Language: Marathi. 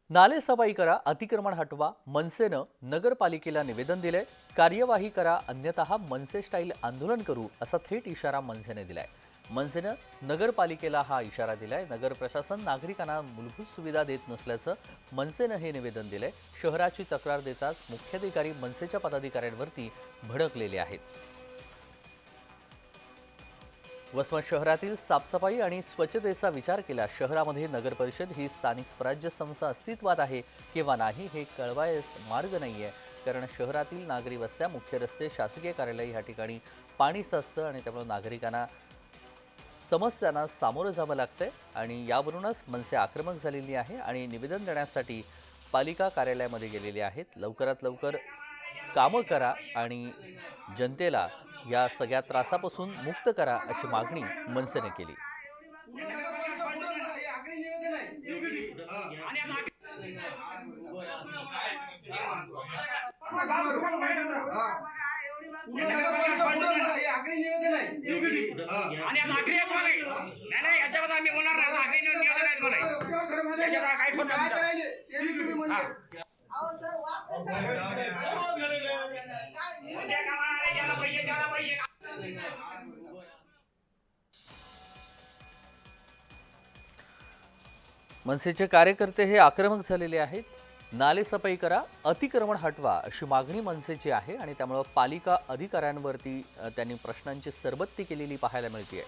नालेसफाई करा, अतिक्रमण हटवा, मनसेनं नगरपालिकेला निवेदन दिलंय. कार्यवाही करा, अन्यथा मनसे स्टाईल आंदोलन करू, असा थेट इशारा मनसेने दिलाय. मनसेनं नगरपालिकेला हा इशारा दिलाय. नगर प्रशासन नागरिकांना मूलभूत सुविधा देत नसल्याचं मनसेनं हे निवेदन दिलंय. शहराची तक्रार देताच मुख्याधिकारी मनसेच्या पदाधिकाऱ्यांवरती भडकलेले आहेत. वसमत शहरातील साफसफाई आणि स्वच्छतेचा विचार केल्यास शहरामध्ये नगरपरिषद ही स्थानिक स्वराज्य संस्था अस्तित्वात आहे किंवा नाही हे कळवायस मार्ग नाहीये. कारण शहरातील नागरी वस्त्या, मुख्य रस्ते, शासकीय कार्यालय या ठिकाणी पाणी साचतं आणि त्यामुळे नागरिकांना समस्यांना सामोरं जावं लागतंय आणि यावरूनच मनसे आक्रमक झालेली आहे आणि निवेदन देण्यासाठी पालिका कार्यालयामध्ये गेलेली आहेत. लवकरात लवकर कामं करा आणि जनतेला या सगळ्या त्रासापासून मुक्त करा, अशी मागणी मनसेने केली. मनसेचे कार्यकर्ते हे आक्रमक झालेले आहेत. नालेसफाई करा, अतिक्रमण हटवा, अशी मागणी मनसेची आहे आणि त्यामुळे पालिका अधिकाऱ्यांवरती त्यांनी प्रश्नांची सरबत्ती केलेली पाहायला मिळते.